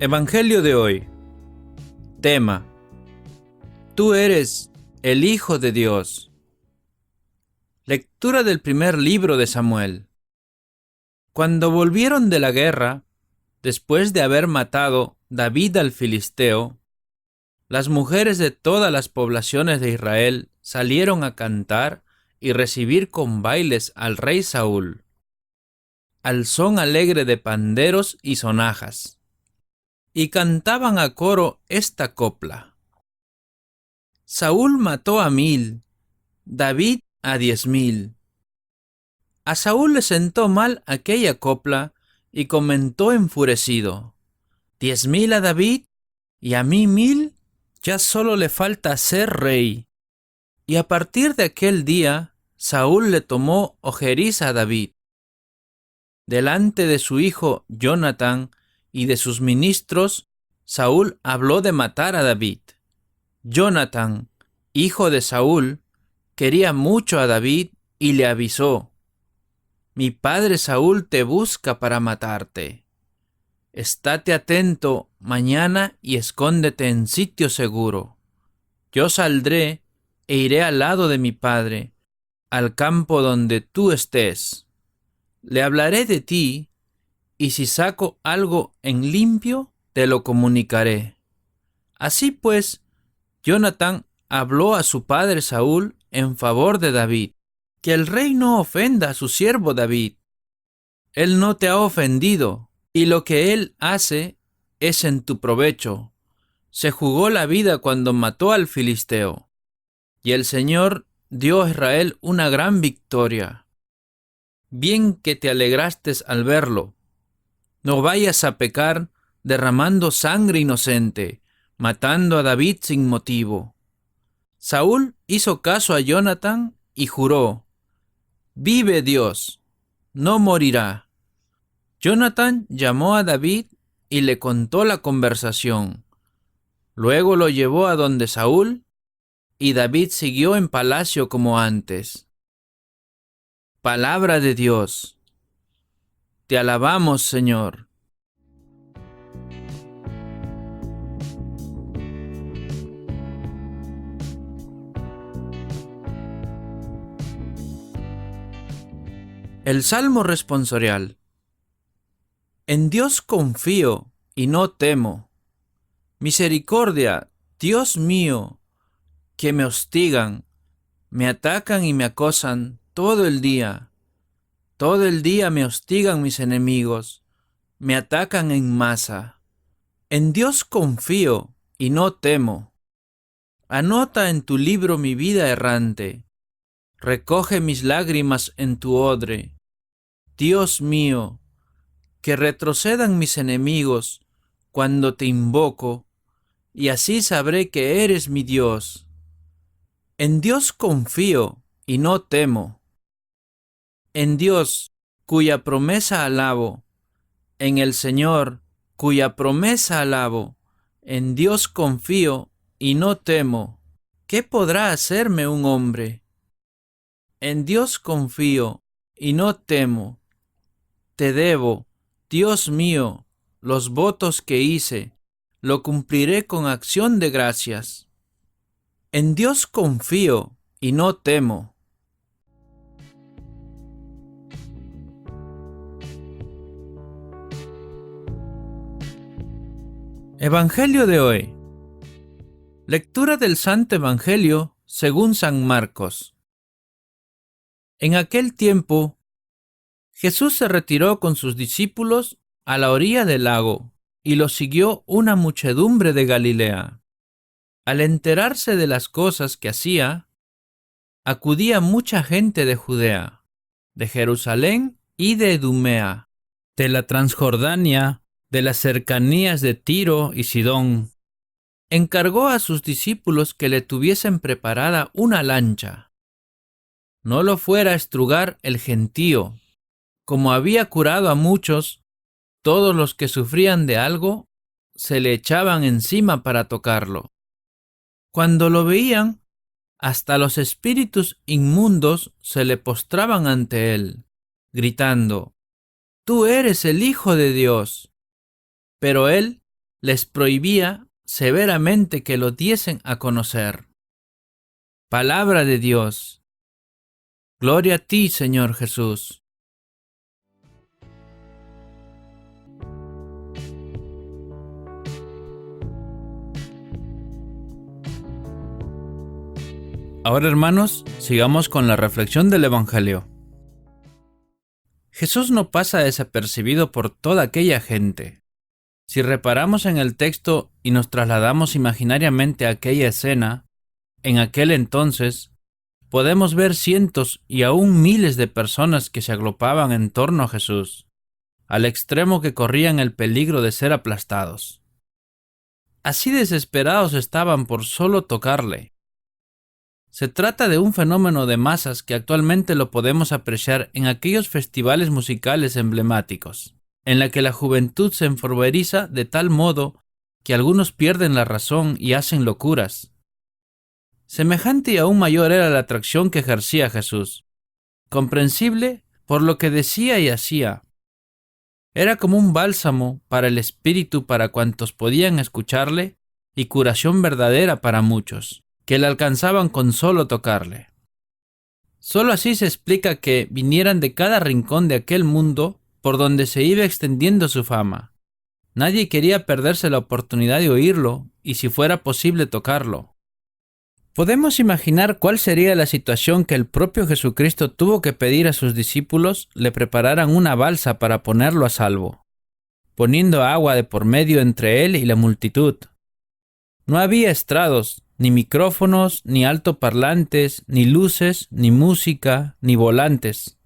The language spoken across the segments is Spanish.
Evangelio de hoy. Tema: Tú eres el Hijo de Dios. Lectura del primer libro de Samuel. Cuando volvieron de la guerra, después de haber matado David al filisteo, las mujeres de todas las poblaciones de Israel salieron a cantar y recibir con bailes al rey Saúl, al son alegre de panderos y sonajas, y cantaban a coro esta copla: Saúl mató a 1000, David a 10.000. A Saúl le sentó mal aquella copla y comentó enfurecido: 10.000 a David y a mí 1.000, ya solo le falta ser rey. Y a partir de aquel día, Saúl le tomó ojeriza a David. Delante de su hijo Jonatán y de sus ministros, Saúl habló de matar a David. Jonatán, hijo de Saúl, quería mucho a David y le avisó: Mi padre Saúl te busca para matarte. Estate atento mañana y escóndete en sitio seguro. Yo saldré e iré al lado de mi padre, al campo donde tú estés. Le hablaré de ti, y si saco algo en limpio, te lo comunicaré. Así pues, Jonatán habló a su padre Saúl en favor de David: Que el rey no ofenda a su siervo David. Él no te ha ofendido, y lo que él hace es en tu provecho. Se jugó la vida cuando mató al filisteo, y el Señor dio a Israel una gran victoria. Bien que te alegraste al verlo. No vayas a pecar derramando sangre inocente, matando a David sin motivo. Saúl hizo caso a Jonatán y juró: Vive Dios, no morirá. Jonatán llamó a David y le contó la conversación. Luego lo llevó a donde Saúl, y David siguió en palacio como antes. Palabra de Dios. Te alabamos, Señor. El Salmo responsorial. En Dios confío y no temo. Misericordia, Dios mío, que me hostigan, me atacan y me acosan todo el día. Todo el día me hostigan mis enemigos, me atacan en masa. En Dios confío y no temo. Anota en tu libro mi vida errante. Recoge mis lágrimas en tu odre. Dios mío, que retrocedan mis enemigos cuando te invoco, y así sabré que eres mi Dios. En Dios confío y no temo. En Dios, cuya promesa alabo, en el Señor, cuya promesa alabo, en Dios confío y no temo. ¿Qué podrá hacerme un hombre? En Dios confío y no temo. Te debo, Dios mío, los votos que hice, lo cumpliré con acción de gracias. En Dios confío y no temo. Evangelio de hoy. Lectura del Santo Evangelio según San Marcos. En aquel tiempo, Jesús se retiró con sus discípulos a la orilla del lago, y lo siguió una muchedumbre de Galilea. Al enterarse de las cosas que hacía, acudía mucha gente de Judea, de Jerusalén y de Idumea, de la Transjordania, de las cercanías de Tiro y Sidón. Encargó a sus discípulos que le tuviesen preparada una lancha. No lo fuera a estrugar el gentío. Como había curado a muchos, todos los que sufrían de algo se le echaban encima para tocarlo. Cuando lo veían, hasta los espíritus inmundos se le postraban ante él, gritando: Tú eres el Hijo de Dios. Pero él les prohibía severamente que lo diesen a conocer. Palabra de Dios. Gloria a ti, Señor Jesús. Ahora, hermanos, sigamos con la reflexión del Evangelio. Jesús no pasa desapercibido por toda aquella gente. Si reparamos en el texto y nos trasladamos imaginariamente a aquella escena, en aquel entonces, podemos ver cientos y aún miles de personas que se agrupaban en torno a Jesús, al extremo que corrían el peligro de ser aplastados. Así desesperados estaban por solo tocarle. Se trata de un fenómeno de masas que actualmente lo podemos apreciar en aquellos festivales musicales emblemáticos, en la que la juventud se enfervoriza de tal modo que algunos pierden la razón y hacen locuras. Semejante y aún mayor era la atracción que ejercía Jesús, comprensible por lo que decía y hacía. Era como un bálsamo para el espíritu para cuantos podían escucharle y curación verdadera para muchos, que le alcanzaban con solo tocarle. Solo así se explica que vinieran de cada rincón de aquel mundo por donde se iba extendiendo su fama. Nadie quería perderse la oportunidad de oírlo y, si fuera posible, tocarlo. Podemos imaginar cuál sería la situación que el propio Jesucristo tuvo que pedir a sus discípulos le prepararan una balsa para ponerlo a salvo, poniendo agua de por medio entre él y la multitud. No había estrados, ni micrófonos, ni altoparlantes, ni luces, ni música, ni volantes.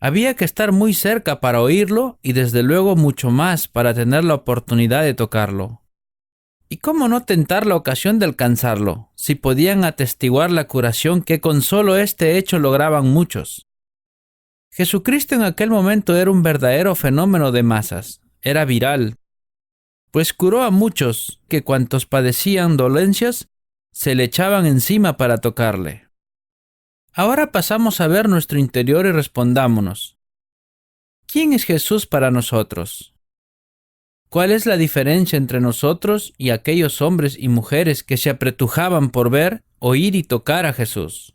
Había que estar muy cerca para oírlo y desde luego mucho más para tener la oportunidad de tocarlo. ¿Y cómo no tentar la ocasión de alcanzarlo, si podían atestiguar la curación que con solo este hecho lograban muchos? Jesucristo en aquel momento era un verdadero fenómeno de masas, era viral, pues curó a muchos que cuantos padecían dolencias se le echaban encima para tocarle. Ahora pasamos a ver nuestro interior y respondámonos: ¿quién es Jesús para nosotros? ¿Cuál es la diferencia entre nosotros y aquellos hombres y mujeres que se apretujaban por ver, oír y tocar a Jesús?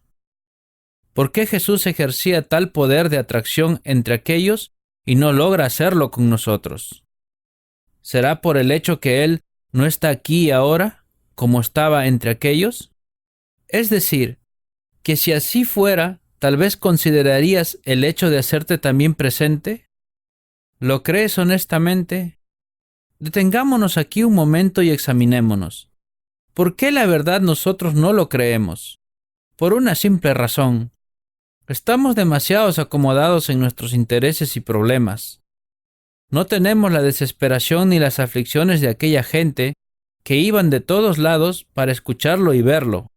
¿Por qué Jesús ejercía tal poder de atracción entre aquellos y no logra hacerlo con nosotros? ¿Será por el hecho que Él no está aquí y ahora, como estaba entre aquellos? Es decir, que si así fuera, tal vez considerarías el hecho de hacerte también presente. ¿Lo crees honestamente? Detengámonos aquí un momento y examinémonos. ¿Por qué la verdad nosotros no lo creemos? Por una simple razón. Estamos demasiado acomodados en nuestros intereses y problemas. No tenemos la desesperación ni las aflicciones de aquella gente que iban de todos lados para escucharlo y verlo.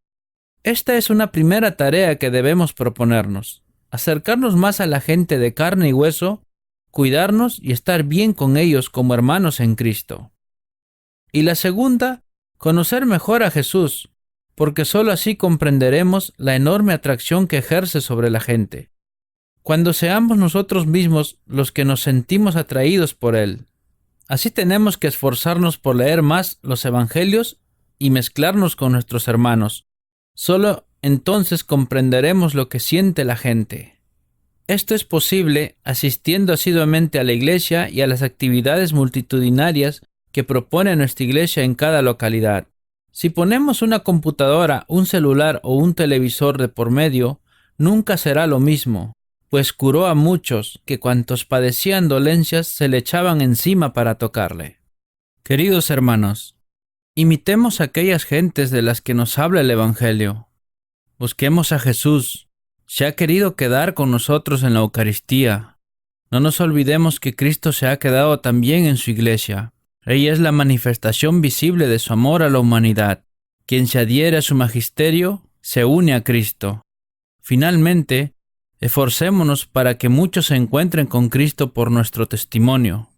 Esta es una primera tarea que debemos proponernos: acercarnos más a la gente de carne y hueso, cuidarnos y estar bien con ellos como hermanos en Cristo. Y la segunda, conocer mejor a Jesús, porque sólo así comprenderemos la enorme atracción que ejerce sobre la gente. Cuando seamos nosotros mismos los que nos sentimos atraídos por Él. Así tenemos que esforzarnos por leer más los evangelios y mezclarnos con nuestros hermanos. Solo entonces comprenderemos lo que siente la gente. Esto es posible asistiendo asiduamente a la iglesia y a las actividades multitudinarias que propone nuestra iglesia en cada localidad. Si ponemos una computadora, un celular o un televisor de por medio, nunca será lo mismo, pues curó a muchos que cuantos padecían dolencias se le echaban encima para tocarle. Queridos hermanos, imitemos a aquellas gentes de las que nos habla el Evangelio. Busquemos a Jesús. Se ha querido quedar con nosotros en la Eucaristía. No nos olvidemos que Cristo se ha quedado también en su iglesia. Ella es la manifestación visible de su amor a la humanidad. Quien se adhiere a su magisterio se une a Cristo. Finalmente, esforcémonos para que muchos se encuentren con Cristo por nuestro testimonio.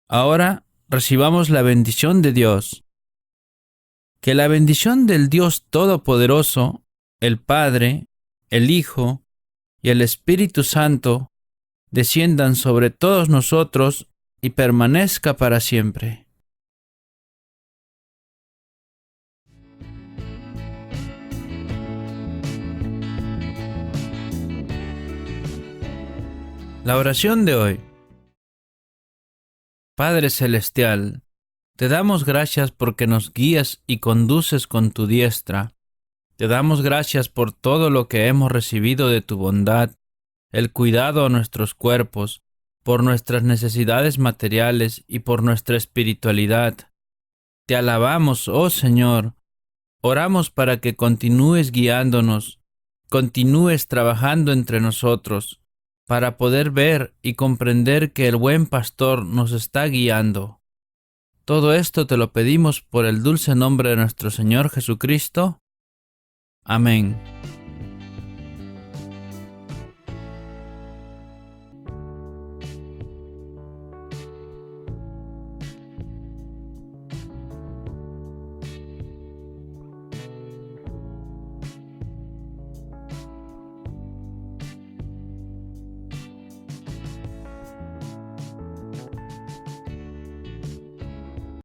Ahora recibamos la bendición de Dios. Que la bendición del Dios Todopoderoso, el Padre, el Hijo y el Espíritu Santo desciendan sobre todos nosotros y permanezca para siempre. La oración de hoy. Padre Celestial, te damos gracias porque nos guías y conduces con tu diestra. Te damos gracias por todo lo que hemos recibido de tu bondad, el cuidado a nuestros cuerpos, por nuestras necesidades materiales y por nuestra espiritualidad. Te alabamos, oh Señor. Oramos para que continúes guiándonos, continúes trabajando entre nosotros, para poder ver y comprender que el buen pastor nos está guiando. Todo esto te lo pedimos por el dulce nombre de nuestro Señor Jesucristo. Amén.